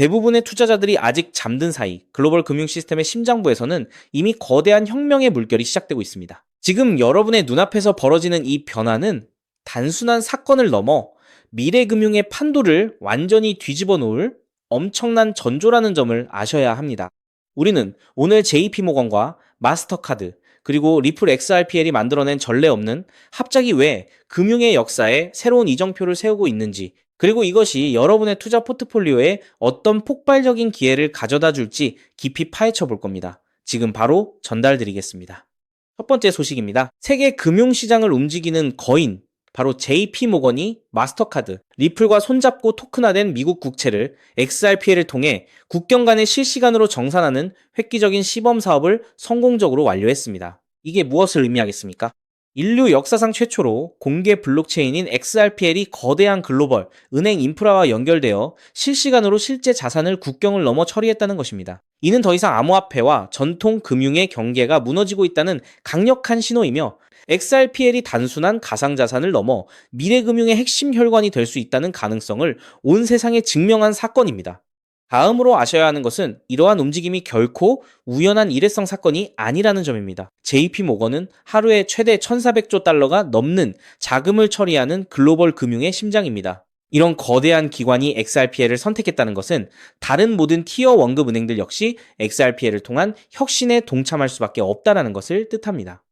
대부분의 투자자들이 아직 잠든 사이 글로벌 금융 시스템의 심장부에서는 이미 거대한 혁명의 물결이 시작되고 있습니다. 지금 여러분의 눈앞에서 벌어지는 이 변화는 단순한 사건을 넘어 미래 금융의 판도를 완전히 뒤집어 놓을 엄청난 전조라는 점을 아셔야 합니다. 우리는 오늘 JP모건과 마스터카드 그리고 리플 XRPL이 만들어낸 전례 없는 합작이 왜 금융의 역사에 새로운 이정표를 세우고 있는지, 그리고 이것이 여러분의 투자 포트폴리오에 어떤 폭발적인 기회를 가져다 줄지 깊이 파헤쳐 볼 겁니다. 지금 바로 전달드리겠습니다. 첫 번째 소식입니다. 세계 금융시장을 움직이는 거인, 바로 JP모건이 마스터카드, 리플과 손잡고 토큰화된 미국 국채를 XRPL을 통해 국경 간에 실시간으로 정산하는 획기적인 시범 사업을 성공적으로 완료했습니다. 이게 무엇을 의미하겠습니까? 인류 역사상 최초로 공개 블록체인인 XRPL이 거대한 글로벌 은행 인프라와 연결되어 실시간으로 실제 자산을 국경을 넘어 처리했다는 것입니다. 이는 더 이상 암호화폐와 전통 금융의 경계가 무너지고 있다는 강력한 신호이며 XRPL이 단순한 가상자산을 넘어 미래금융의 핵심 혈관이 될 수 있다는 가능성을 온 세상에 증명한 사건입니다. 다음으로 아셔야 하는 것은 이러한 움직임이 결코 우연한 일회성 사건이 아니라는 점입니다. JP모건은 하루에 최대 1,400조 달러가 넘는 자금을 처리하는 글로벌 금융의 심장입니다. 이런 거대한 기관이 XRPL을 선택했다는 것은 다른 모든 티어 1급 은행들 역시 XRPL을 통한 혁신에 동참할 수밖에 없다는 것을 뜻합니다.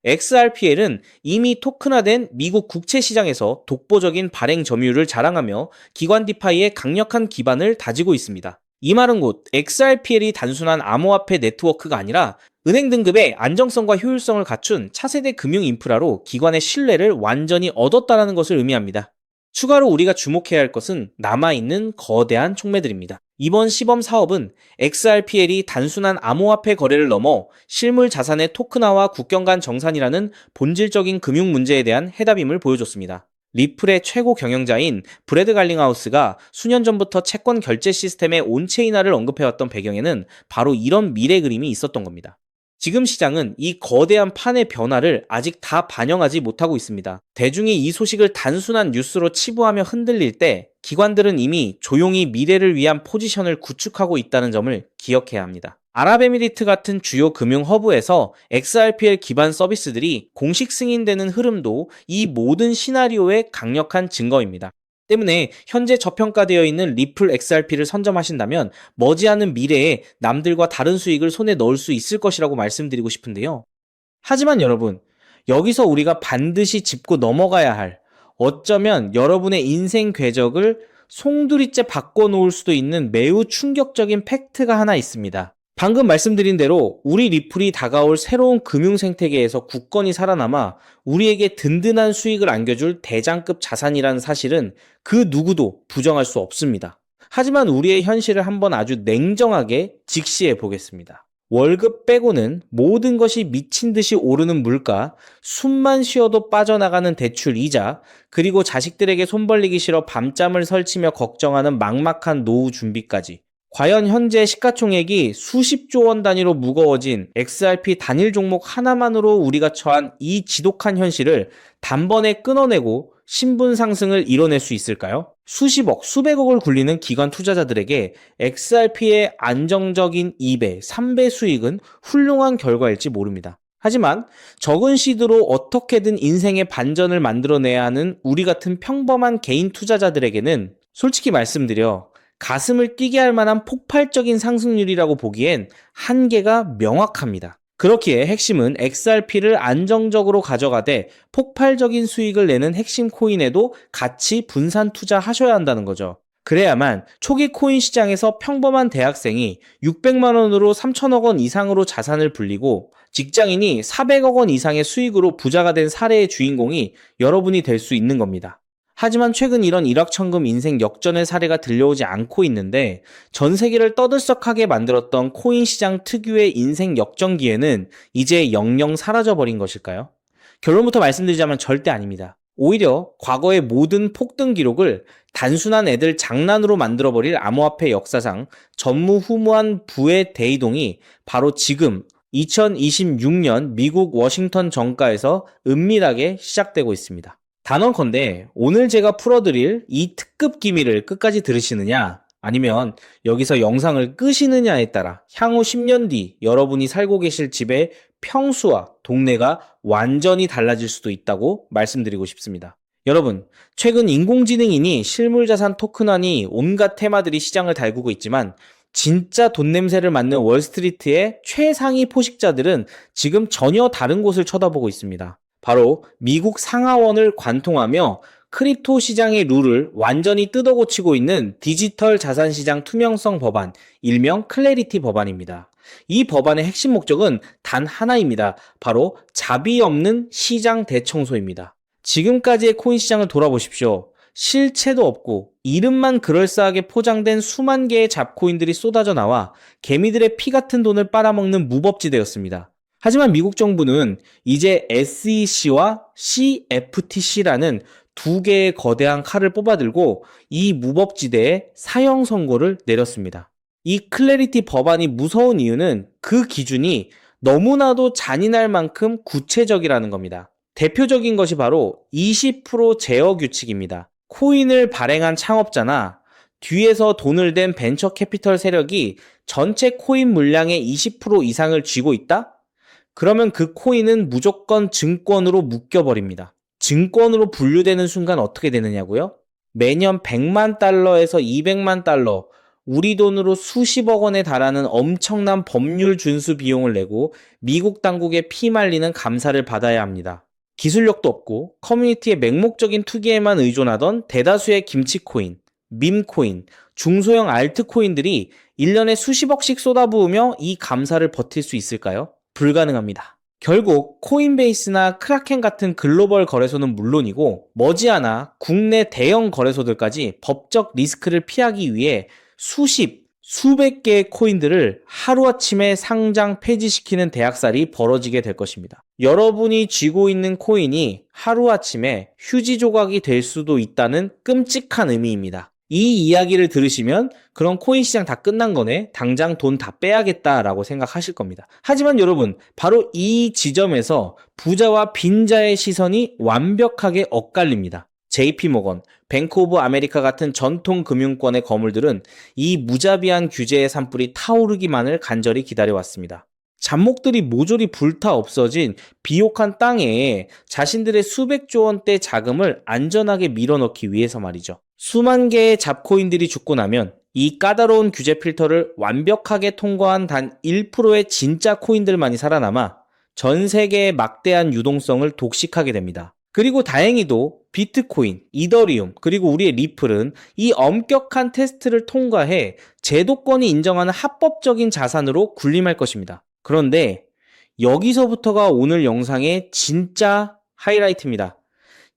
XRPL은 이미 토큰화된 미국 국채 시장에서 독보적인 발행 점유율을 자랑하며 기관 디파이의 강력한 기반을 다지고 있습니다. 이 말은 곧 XRPL이 단순한 암호화폐 네트워크가 아니라 은행 등급의 안정성과 효율성을 갖춘 차세대 금융 인프라로 기관의 신뢰를 완전히 얻었다는 것을 의미합니다. 추가로 우리가 주목해야 할 것은 남아있는 거대한 촉매들입니다. 이번 시범 사업은 XRPL이 단순한 암호화폐 거래를 넘어 실물 자산의 토큰화와 국경 간 정산이라는 본질적인 금융 문제에 대한 해답임을 보여줬습니다. 리플의 최고 경영자인 브래드 갈링하우스가 수년 전부터 채권 결제 시스템의 온체인화를 언급해왔던 배경에는 바로 이런 미래 그림이 있었던 겁니다. 지금 시장은 이 거대한 판의 변화를 아직 다 반영하지 못하고 있습니다. 대중이 이 소식을 단순한 뉴스로 치부하며 흔들릴 때 기관들은 이미 조용히 미래를 위한 포지션을 구축하고 있다는 점을 기억해야 합니다. 아랍에미리트 같은 주요 금융 허브에서 XRPL 기반 서비스들이 공식 승인되는 흐름도 이 모든 시나리오의 강력한 증거입니다. 때문에 현재 저평가되어 있는 리플 XRP를 선점하신다면 머지않은 미래에 남들과 다른 수익을 손에 넣을 수 있을 것이라고 말씀드리고 싶은데요. 하지만 여러분, 여기서 우리가 반드시 짚고 넘어가야 할, 어쩌면 여러분의 인생 궤적을 송두리째 바꿔놓을 수도 있는 매우 충격적인 팩트가 하나 있습니다. 방금 말씀드린 대로 우리 리플이 다가올 새로운 금융 생태계에서 굳건히 살아남아 우리에게 든든한 수익을 안겨줄 대장급 자산이라는 사실은 그 누구도 부정할 수 없습니다. 하지만 우리의 현실을 한번 아주 냉정하게 직시해 보겠습니다. 월급 빼고는 모든 것이 미친 듯이 오르는 물가, 숨만 쉬어도 빠져나가는 대출 이자, 그리고 자식들에게 손 벌리기 싫어 밤잠을 설치며 걱정하는 막막한 노후 준비까지. 과연 현재 시가총액이 수십조 원 단위로 무거워진 XRP 단일 종목 하나만으로 우리가 처한 이 지독한 현실을 단번에 끊어내고 신분 상승을 이뤄낼 수 있을까요? 수십억, 수백억을 굴리는 기관 투자자들에게 XRP의 안정적인 2배, 3배 수익은 훌륭한 결과일지 모릅니다. 하지만 적은 시드로 어떻게든 인생의 반전을 만들어내야 하는 우리 같은 평범한 개인 투자자들에게는 솔직히 말씀드려 가슴을 뛰게 할 만한 폭발적인 상승률이라고 보기엔 한계가 명확합니다. 그렇기에 핵심은 XRP를 안정적으로 가져가되 폭발적인 수익을 내는 핵심 코인에도 같이 분산 투자하셔야 한다는 거죠. 그래야만 초기 코인 시장에서 평범한 대학생이 600만 원으로 3천억 원 이상으로 자산을 불리고 직장인이 400억 원 이상의 수익으로 부자가 된 사례의 주인공이 여러분이 될 수 있는 겁니다. 하지만 최근 이런 일확천금 인생 역전의 사례가 들려오지 않고 있는데 전 세계를 떠들썩하게 만들었던 코인 시장 특유의 인생 역전 기회는 이제 영영 사라져버린 것일까요? 결론부터 말씀드리자면 절대 아닙니다. 오히려 과거의 모든 폭등 기록을 단순한 애들 장난으로 만들어버릴 암호화폐 역사상 전무후무한 부의 대이동이 바로 지금 2026년 미국 워싱턴 정가에서 은밀하게 시작되고 있습니다. 단언컨대 오늘 제가 풀어드릴 이 특급 기밀을 끝까지 들으시느냐? 아니면 여기서 영상을 끄시느냐에 따라 향후 10년 뒤 여러분이 살고 계실 집의 평수와 동네가 완전히 달라질 수도 있다고 말씀드리고 싶습니다. 여러분, 최근 인공지능이니 실물자산 토큰화니 온갖 테마들이 시장을 달구고 있지만 진짜 돈 냄새를 맡는 월스트리트의 최상위 포식자들은 지금 전혀 다른 곳을 쳐다보고 있습니다. 바로 미국 상하원을 관통하며 크립토 시장의 룰을 완전히 뜯어고치고 있는 디지털 자산 시장 투명성 법안, 일명 클래리티 법안입니다. 이 법안의 핵심 목적은 단 하나입니다. 바로 자비 없는 시장 대청소입니다. 지금까지의 코인 시장을 돌아보십시오. 실체도 없고 이름만 그럴싸하게 포장된 수만 개의 잡코인들이 쏟아져 나와 개미들의 피 같은 돈을 빨아먹는 무법지대였습니다. 하지만 미국 정부는 이제 SEC와 CFTC라는 두 개의 거대한 칼을 뽑아들고 이 무법지대에 사형 선고를 내렸습니다. 이 클래리티 법안이 무서운 이유는 그 기준이 너무나도 잔인할 만큼 구체적이라는 겁니다. 대표적인 것이 바로 20% 제어 규칙입니다. 코인을 발행한 창업자나 뒤에서 돈을 댄 벤처 캐피털 세력이 전체 코인 물량의 20% 이상을 쥐고 있다? 그러면 그 코인은 무조건 증권으로 묶여버립니다. 증권으로 분류되는 순간 어떻게 되느냐고요? 매년 100만 달러에서 200만 달러, 우리 돈으로 수십억 원에 달하는 엄청난 법률 준수 비용을 내고 미국 당국에 피말리는 감사를 받아야 합니다. 기술력도 없고 커뮤니티의 맹목적인 투기에만 의존하던 대다수의 김치코인, 밈코인, 중소형 알트코인들이 1년에 수십억씩 쏟아부으며 이 감사를 버틸 수 있을까요? 불가능합니다. 결국 코인베이스나 크라켄 같은 글로벌 거래소는 물론이고 머지않아 국내 대형 거래소들까지 법적 리스크를 피하기 위해 수백 개의 코인들을 하루아침에 상장 폐지시키는 대학살이 벌어지게 될 것입니다. 여러분이 쥐고 있는 코인이 하루아침에 휴지 조각이 될 수도 있다는 끔찍한 의미입니다. 이 이야기를 들으시면 그런 코인 시장 다 끝난 거네, 당장 돈 다 빼야겠다라고 생각하실 겁니다. 하지만 여러분, 바로 이 지점에서 부자와 빈자의 시선이 완벽하게 엇갈립니다. JP모건, 뱅크 오브 아메리카 같은 전통 금융권의 거물들은 이 무자비한 규제의 산불이 타오르기만을 간절히 기다려왔습니다. 잡목들이 모조리 불타 없어진 비옥한 땅에 자신들의 수백조 원대 자금을 안전하게 밀어넣기 위해서 말이죠. 수만 개의 잡코인들이 죽고 나면 이 까다로운 규제 필터를 완벽하게 통과한 단 1%의 진짜 코인들만이 살아남아 전 세계의 막대한 유동성을 독식하게 됩니다. 그리고 다행히도 비트코인, 이더리움, 그리고 우리의 리플은 이 엄격한 테스트를 통과해 제도권이 인정하는 합법적인 자산으로 군림할 것입니다. 그런데 여기서부터가 오늘 영상의 진짜 하이라이트입니다.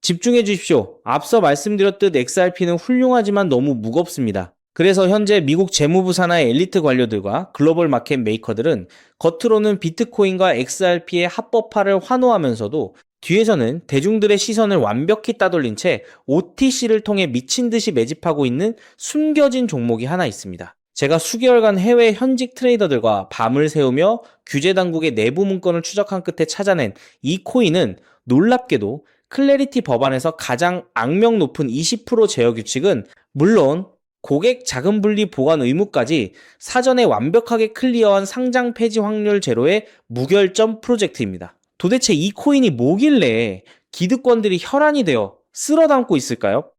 집중해 주십시오. 앞서 말씀드렸듯 XRP는 훌륭하지만 너무 무겁습니다. 그래서 현재 미국 재무부 산하의 엘리트 관료들과 글로벌 마켓 메이커들은 겉으로는 비트코인과 XRP의 합법화를 환호하면서도 뒤에서는 대중들의 시선을 완벽히 따돌린 채 OTC를 통해 미친 듯이 매집하고 있는 숨겨진 종목이 하나 있습니다. 제가 수개월간 해외 현직 트레이더들과 밤을 새우며 규제 당국의 내부 문건을 추적한 끝에 찾아낸 이 코인은 놀랍게도 클래리티 법안에서 가장 악명 높은 20% 제어 규칙은 물론 고객 자금 분리 보관 의무까지 사전에 완벽하게 클리어한 상장 폐지 확률 제로의 무결점 프로젝트입니다. 도대체 이 코인이 뭐길래 기득권들이 혈안이 되어 쓸어 담고 있을까요?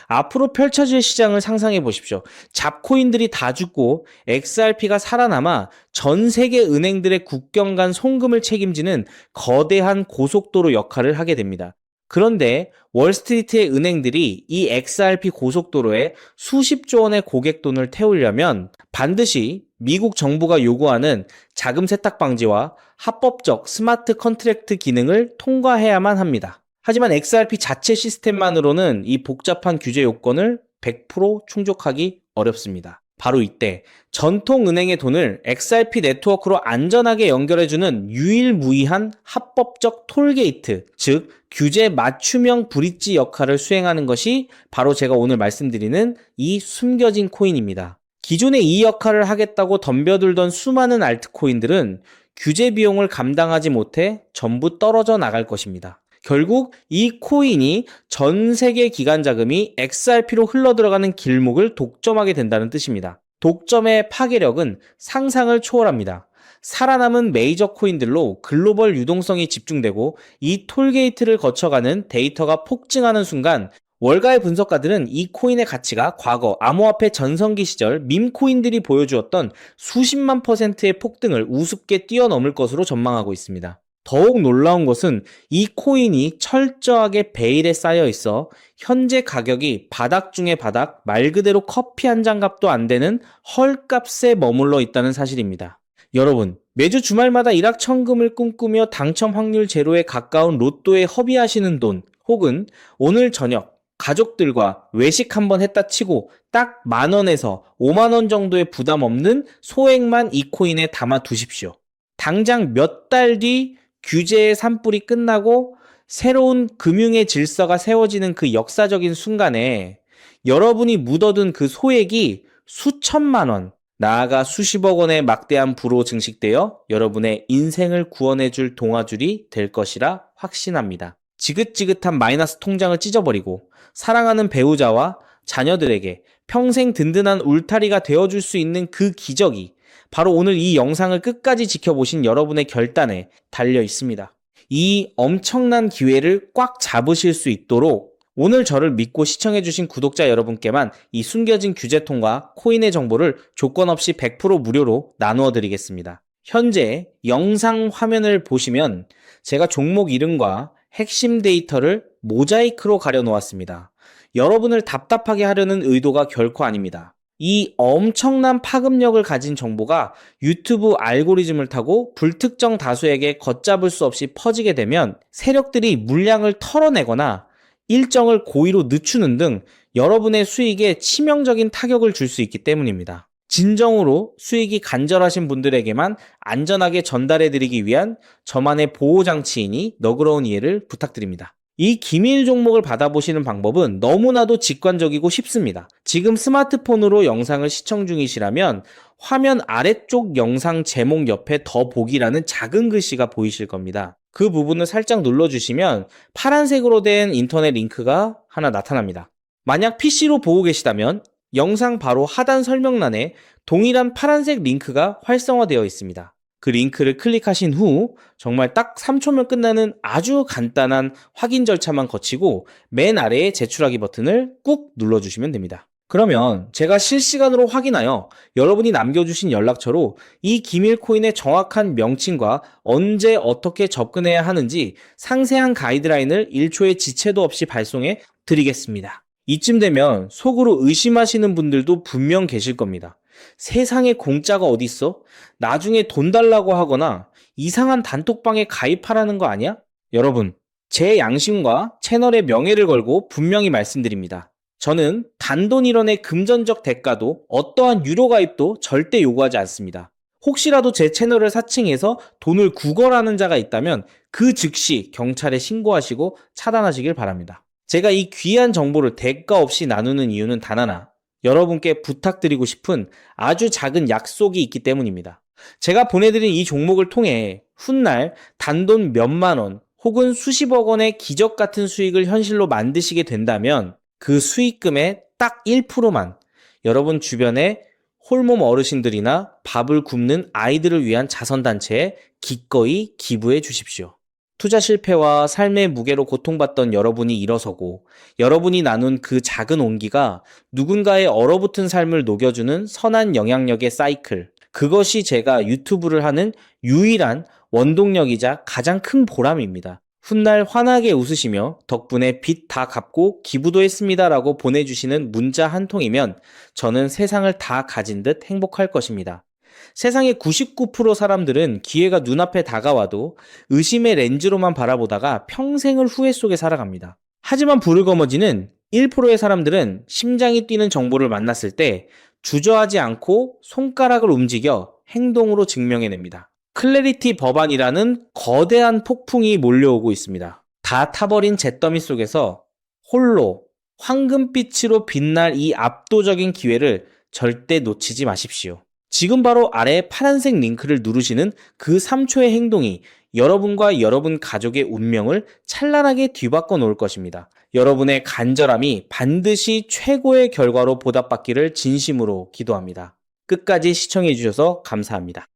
앞으로 펼쳐질 시장을 상상해 보십시오. 잡코인들이 다 죽고 XRP가 살아남아 전 세계 은행들의 국경 간 송금을 책임지는 거대한 고속도로 역할을 하게 됩니다. 그런데 월스트리트의 은행들이 이 XRP 고속도로에 수십조 원의 고객 돈을 태우려면 반드시 미국 정부가 요구하는 자금 세탁 방지와 합법적 스마트 컨트랙트 기능을 통과해야만 합니다. 하지만 XRP 자체 시스템만으로는 이 복잡한 규제 요건을 100% 충족하기 어렵습니다. 바로 이때 전통은행의 돈을 XRP 네트워크로 안전하게 연결해주는 유일무이한 합법적 톨게이트, 즉 규제 맞춤형 브릿지 역할을 수행하는 것이 바로 제가 오늘 말씀드리는 이 숨겨진 코인입니다. 기존에 이 역할을 하겠다고 덤벼들던 수많은 알트코인들은 규제 비용을 감당하지 못해 전부 떨어져 나갈 것입니다. 결국 이 코인이 전 세계 기관 자금이 XRP로 흘러들어가는 길목을 독점하게 된다는 뜻입니다. 독점의 파괴력은 상상을 초월합니다. 살아남은 메이저 코인들로 글로벌 유동성이 집중되고 이 톨게이트를 거쳐가는 데이터가 폭증하는 순간 월가의 분석가들은 이 코인의 가치가 과거 암호화폐 전성기 시절 밈코인들이 보여주었던 수십만 %의 폭등을 우습게 뛰어넘을 것으로 전망하고 있습니다. 더욱 놀라운 것은 이 코인이 철저하게 베일에 쌓여 있어 현재 가격이 바닥 중의 바닥, 말 그대로 커피 한 잔 값도 안 되는 헐값에 머물러 있다는 사실입니다. 여러분, 매주 주말마다 일확천금을 꿈꾸며 당첨 확률 제로에 가까운 로또에 허비하시는 돈, 혹은 오늘 저녁 가족들과 외식 한번 했다 치고 딱 10,000원에서 50,000원 정도의 부담 없는 소액만 이 코인에 담아 두십시오. 당장 몇 달 뒤 규제의 산불이 끝나고 새로운 금융의 질서가 세워지는 그 역사적인 순간에 여러분이 묻어둔 그 소액이 수천만 원, 나아가 수십억 원의 막대한 부로 증식되어 여러분의 인생을 구원해줄 동아줄이 될 것이라 확신합니다. 지긋지긋한 마이너스 통장을 찢어버리고 사랑하는 배우자와 자녀들에게 평생 든든한 울타리가 되어줄 수 있는 그 기적이 바로 오늘 이 영상을 끝까지 지켜보신 여러분의 결단에 달려 있습니다. 이 엄청난 기회를 꽉 잡으실 수 있도록 오늘 저를 믿고 시청해주신 구독자 여러분께만 이 숨겨진 규제통과 코인의 정보를 조건 없이 100% 무료로 나누어 드리겠습니다. 현재 영상 화면을 보시면 제가 종목 이름과 핵심 데이터를 모자이크로 가려 놓았습니다. 여러분을 답답하게 하려는 의도가 결코 아닙니다. 이 엄청난 파급력을 가진 정보가 유튜브 알고리즘을 타고 불특정 다수에게 걷잡을 수 없이 퍼지게 되면 세력들이 물량을 털어내거나 일정을 고의로 늦추는 등 여러분의 수익에 치명적인 타격을 줄 수 있기 때문입니다. 진정으로 수익이 간절하신 분들에게만 안전하게 전달해드리기 위한 저만의 보호장치이니 너그러운 이해를 부탁드립니다. 이 기밀 종목을 받아보시는 방법은 너무나도 직관적이고 쉽습니다. 지금 스마트폰으로 영상을 시청 중이시라면 화면 아래쪽 영상 제목 옆에 더 보기라는 작은 글씨가 보이실 겁니다. 그 부분을 살짝 눌러주시면 파란색으로 된 인터넷 링크가 하나 나타납니다. 만약 PC로 보고 계시다면 영상 바로 하단 설명란에 동일한 파란색 링크가 활성화되어 있습니다. 그 링크를 클릭하신 후 정말 딱 3초면 끝나는 아주 간단한 확인 절차만 거치고 맨 아래에 제출하기 버튼을 꾹 눌러주시면 됩니다. 그러면 제가 실시간으로 확인하여 여러분이 남겨주신 연락처로 이 기밀 코인의 정확한 명칭과 언제 어떻게 접근해야 하는지 상세한 가이드라인을 1초의 지체도 없이 발송해 드리겠습니다. 이쯤 되면 속으로 의심하시는 분들도 분명 계실 겁니다. 세상에 공짜가 어딨어? 나중에 돈 달라고 하거나 이상한 단톡방에 가입하라는 거 아니야? 여러분, 제 양심과 채널의 명예를 걸고 분명히 말씀드립니다. 저는 단돈 1원의 금전적 대가도 어떠한 유료 가입도 절대 요구하지 않습니다. 혹시라도 제 채널을 사칭해서 돈을 구걸하는 자가 있다면 그 즉시 경찰에 신고하시고 차단하시길 바랍니다. 제가 이 귀한 정보를 대가 없이 나누는 이유는 단 하나, 여러분께 부탁드리고 싶은 아주 작은 약속이 있기 때문입니다. 제가 보내드린 이 종목을 통해 훗날 단돈 몇만 원 혹은 수십억 원의 기적 같은 수익을 현실로 만드시게 된다면 그 수익금의 딱 1%만 여러분 주변에 홀몸 어르신들이나 밥을 굶는 아이들을 위한 자선단체에 기꺼이 기부해 주십시오. 투자 실패와 삶의 무게로 고통받던 여러분이 일어서고 여러분이 나눈 그 작은 온기가 누군가의 얼어붙은 삶을 녹여주는 선한 영향력의 사이클, 그것이 제가 유튜브를 하는 유일한 원동력이자 가장 큰 보람입니다. 훗날 환하게 웃으시며 덕분에 빚 다 갚고 기부도 했습니다 라고 보내주시는 문자 한 통이면 저는 세상을 다 가진 듯 행복할 것입니다. 세상의 99% 사람들은 기회가 눈앞에 다가와도 의심의 렌즈로만 바라보다가 평생을 후회 속에 살아갑니다. 하지만 불을 거머쥐는 1%의 사람들은 심장이 뛰는 정보를 만났을 때 주저하지 않고 손가락을 움직여 행동으로 증명해냅니다. 클래리티 법안이라는 거대한 폭풍이 몰려오고 있습니다. 다 타버린 잿더미 속에서 홀로 황금빛으로 빛날 이 압도적인 기회를 절대 놓치지 마십시오. 지금 바로 아래 파란색 링크를 누르시는 그 3초의 행동이 여러분과 여러분 가족의 운명을 찬란하게 뒤바꿔 놓을 것입니다. 여러분의 간절함이 반드시 최고의 결과로 보답받기를 진심으로 기도합니다. 끝까지 시청해 주셔서 감사합니다.